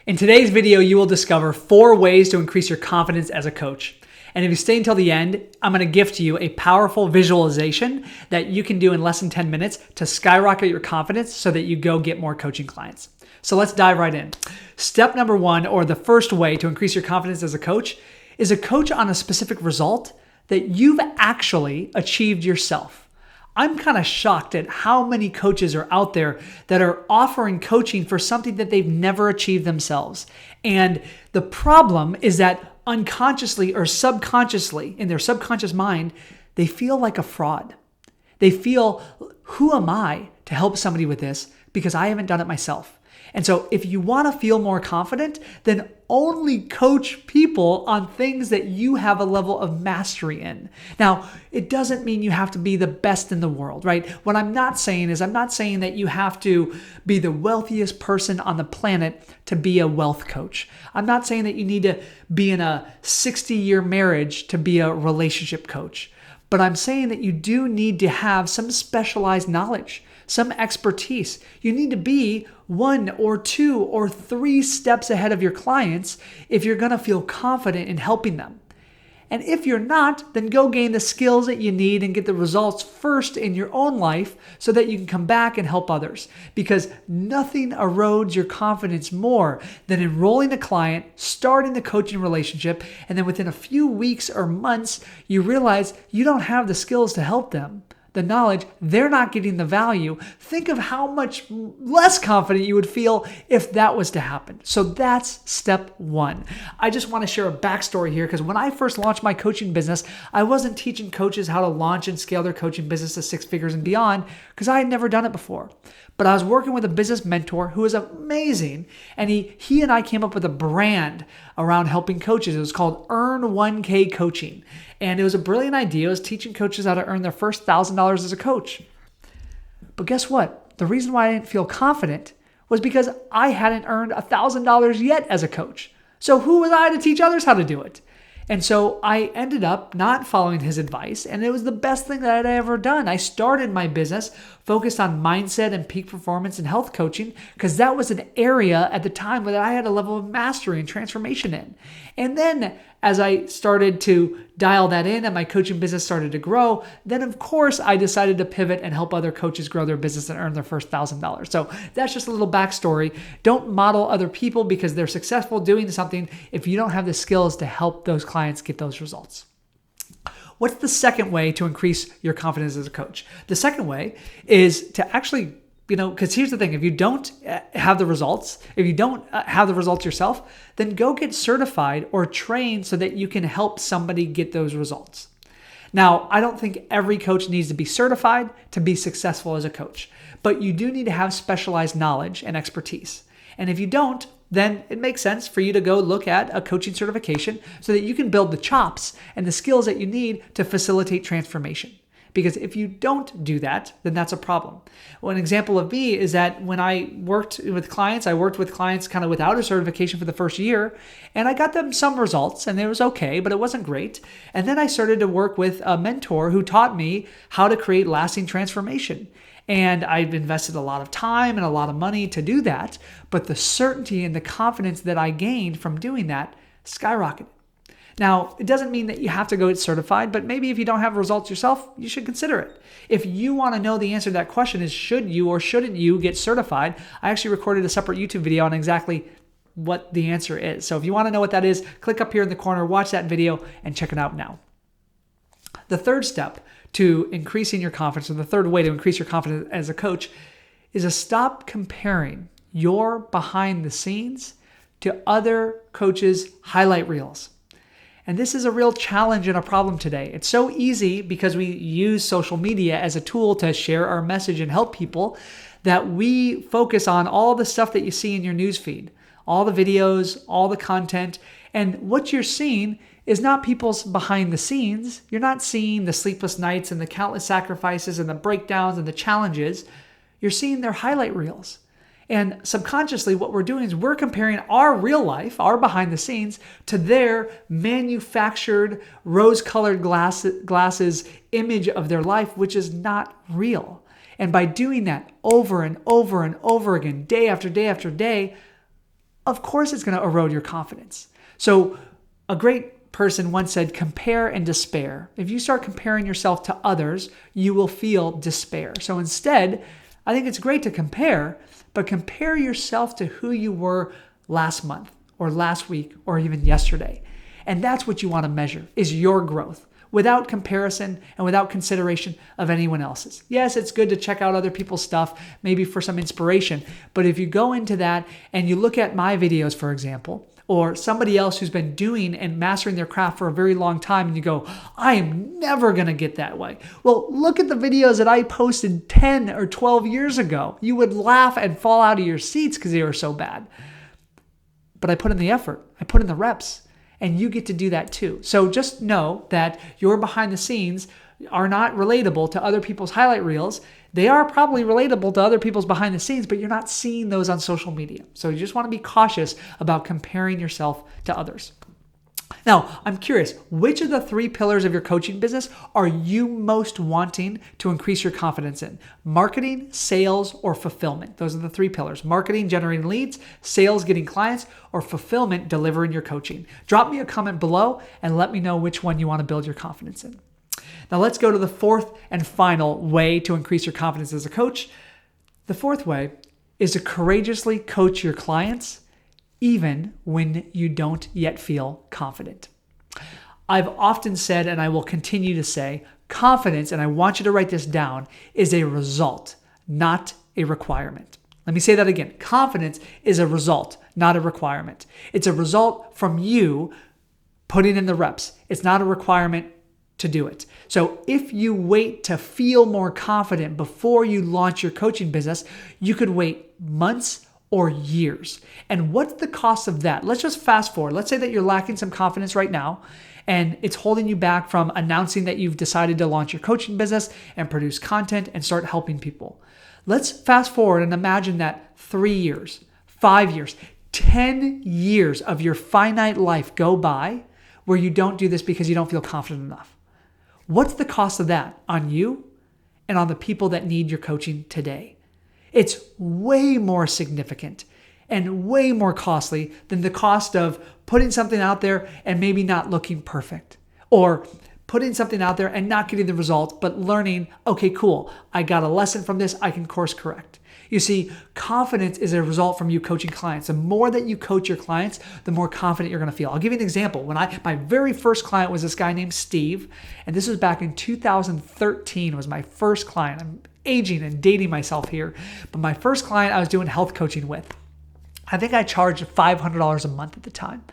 In today's video, you will discover 4 ways to increase your confidence as a coach. And if you stay until the end, I'm going to gift you a powerful visualization that you can do in less than 10 minutes to skyrocket your confidence so that you go get more coaching clients. So let's dive right in. Step number 1, or the first way to increase your confidence as a coach, is a coach on a specific result that you've actually achieved yourself. I'm kind of shocked at how many coaches are out there that are offering coaching for something that they've never achieved themselves. And the problem is that unconsciously or subconsciously, in their subconscious mind, they feel like a fraud. They feel, who am I to help somebody with this because I haven't done it myself? And so if you want to feel more confident, then only coach people on things that you have a level of mastery in. Now, it doesn't mean you have to be the best in the world, right? What I'm not saying is I'm not saying that you have to be the wealthiest person on the planet to be a wealth coach. I'm not saying that you need to be in a 60-year marriage to be a relationship coach. But I'm saying that you do need to have some specialized knowledge, some expertise. You need to be 1 or 2 or 3 steps ahead of your clients if you're going to feel confident in helping them. And if you're not, then go gain the skills that you need and get the results first in your own life so that you can come back and help others. Because nothing erodes your confidence more than enrolling a client, starting the coaching relationship, and then within a few weeks or months, you realize you don't have the skills to help them. The knowledge, they're not getting the value. Think of how much less confident you would feel if that was to happen. So that's step 1. I just want to share a backstory here because when I first launched my coaching business, I wasn't teaching coaches how to launch and scale their coaching business to 6 figures and beyond because I had never done it before. But I was working with a business mentor who was amazing, and he and I came up with a brand around helping coaches. It was called Earn 1K Coaching. And it was a brilliant idea. It was teaching coaches how to earn their first $1,000 as a coach. But guess what? The reason why I didn't feel confident was because I hadn't earned $1,000 yet as a coach. So who was I to teach others how to do it? And so I ended up not following his advice, and it was the best thing that I'd ever done. I started my business focused on mindset and peak performance and health coaching because that was an area at the time that I had a level of mastery and transformation in. And then as I started to dial that in and my coaching business started to grow, then of course I decided to pivot and help other coaches grow their business and earn their first $1,000. So that's just a little backstory. Don't model other people because they're successful doing something if you don't have the skills to help those clients get those results. What's the second way to increase your confidence as a coach? The second way is to actually, because here's the thing, if you don't have the results, yourself, then go get certified or trained so that you can help somebody get those results. Now, I don't think every coach needs to be certified to be successful as a coach, but you do need to have specialized knowledge and expertise. And if you don't, then it makes sense for you to go look at a coaching certification so that you can build the chops and the skills that you need to facilitate transformation. Because if you don't do that, then that's a problem. Well, an example of me is that when I worked with clients kind of without a certification for the first year, and I got them some results, and it was okay, but it wasn't great. And then I started to work with a mentor who taught me how to create lasting transformation. And I've invested a lot of time and a lot of money to do that, but the certainty and the confidence that I gained from doing that skyrocketed. Now, it doesn't mean that you have to go get certified, but maybe if you don't have results yourself, you should consider it. If you want to know the answer to that question is should you or shouldn't you get certified, I actually recorded a separate YouTube video on exactly what the answer is. So if you want to know what that is, click up here in the corner, watch that video, and check it out now. The third step to increasing your confidence, or the third way to increase your confidence as a coach, is to stop comparing your behind the scenes to other coaches' highlight reels. And this is a real challenge and a problem today. It's so easy because we use social media as a tool to share our message and help people that we focus on all the stuff that you see in your newsfeed, all the videos, all the content. And what you're seeing is not people's behind the scenes. You're not seeing the sleepless nights and the countless sacrifices and the breakdowns and the challenges. You're seeing their highlight reels. And subconsciously, what we're doing is we're comparing our real life, our behind the scenes, to their manufactured rose-colored glasses image of their life, which is not real. And by doing that over and over and over again, day after day after day, of course it's going to erode your confidence. So a great person once said, compare and despair. If you start comparing yourself to others, you will feel despair. So instead, I think it's great to compare, but compare yourself to who you were last month or last week or even yesterday. And that's what you want to measure, is your growth, without comparison and without consideration of anyone else's. Yes, it's good to check out other people's stuff, maybe for some inspiration. But if you go into that and you look at my videos, for example, or somebody else who's been doing and mastering their craft for a very long time, and you go, I am never going to get that way. Well, look at the videos that I posted 10 or 12 years ago. You would laugh and fall out of your seats because they were so bad. But I put in the effort. I put in the reps. And you get to do that too. So just know that your behind the scenes are not relatable to other people's highlight reels. They are probably relatable to other people's behind the scenes, but you're not seeing those on social media. So you just want to be cautious about comparing yourself to others. Now, I'm curious, which of the 3 pillars of your coaching business are you most wanting to increase your confidence in? Marketing, sales, or fulfillment? Those are the 3 pillars. Marketing, generating leads, sales, getting clients, or fulfillment, delivering your coaching. Drop me a comment below and let me know which one you want to build your confidence in. Now let's go to the 4th and final way to increase your confidence as a coach. The 4th way is to courageously coach your clients even when you don't yet feel confident. I've often said, and I will continue to say, confidence, and I want you to write this down, is a result, not a requirement. Let me say that again. Confidence is a result, not a requirement. It's a result from you putting in the reps. It's not a requirement to do it. So if you wait to feel more confident before you launch your coaching business, you could wait months or years. And what's the cost of that? Let's just fast forward. Let's say that you're lacking some confidence right now and it's holding you back from announcing that you've decided to launch your coaching business and produce content and start helping people. Let's fast forward and imagine that 3 years, 5 years, 10 years of your finite life go by where you don't do this because you don't feel confident enough. What's the cost of that on you and on the people that need your coaching today? It's way more significant and way more costly than the cost of putting something out there and maybe not looking perfect, or putting something out there and not getting the result, but learning, okay, cool, I got a lesson from this, I can course correct. You see, confidence is a result from you coaching clients. The more that you coach your clients, the more confident you're going to feel. I'll give you an example. My very first client was this guy named Steve, and this was back in 2013 was my first client. I'm aging and dating myself here, but my first client I was doing health coaching with. I think I charged $500 a month at the time.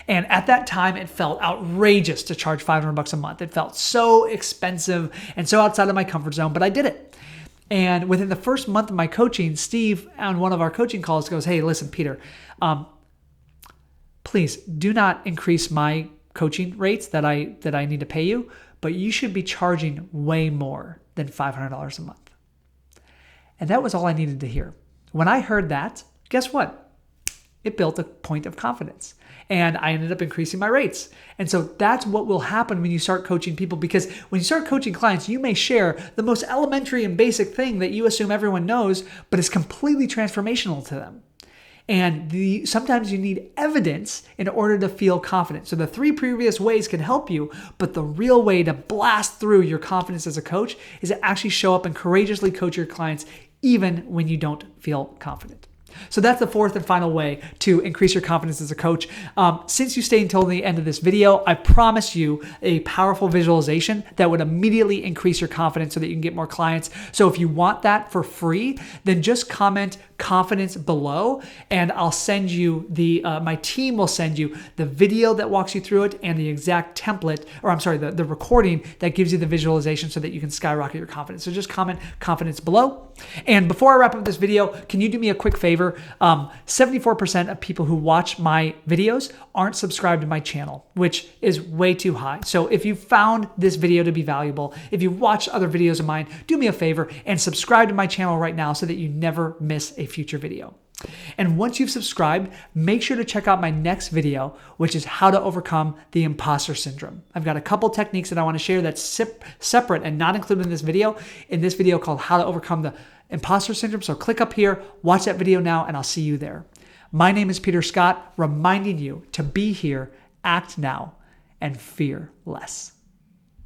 And at that time, it felt outrageous to charge $500 a month. It felt so expensive and so outside of my comfort zone, but I did it. And within the first month of my coaching, Steve on one of our coaching calls goes, hey, listen, Peter, please do not increase my coaching rates that I need to pay you, but you should be charging way more than $500 a month. And that was all I needed to hear. When I heard that, guess what? It built a point of confidence. And I ended up increasing my rates. And so that's what will happen when you start coaching people, because when you start coaching clients, you may share the most elementary and basic thing that you assume everyone knows, but it's completely transformational to them. And sometimes you need evidence in order to feel confident. So the 3 previous ways can help you, but the real way to blast through your confidence as a coach is to actually show up and courageously coach your clients even when you don't feel confident. So that's the 4th and final way to increase your confidence as a coach. Since you stayed until the end of this video, I promise you a powerful visualization that would immediately increase your confidence so that you can get more clients. So if you want that for free, then just comment confidence below and I'll send you my team will send you the video that walks you through it and the exact template, or I'm sorry, the recording that gives you the visualization so that you can skyrocket your confidence. So just comment confidence below. And before I wrap up this video, can you do me a quick favor? 74% of people who watch my videos aren't subscribed to my channel, which is way too high. So if you found this video to be valuable, if you watched other videos of mine, do me a favor and subscribe to my channel right now so that you never miss a future video. And once you've subscribed, make sure to check out my next video, which is how to overcome the imposter syndrome. I've got a couple techniques that I want to share that's separate and not included in this video called how to overcome the imposter syndrome. So click up here, watch that video now, and I'll see you there. My name is Peter Scott, reminding you to be here, act now, and fear less.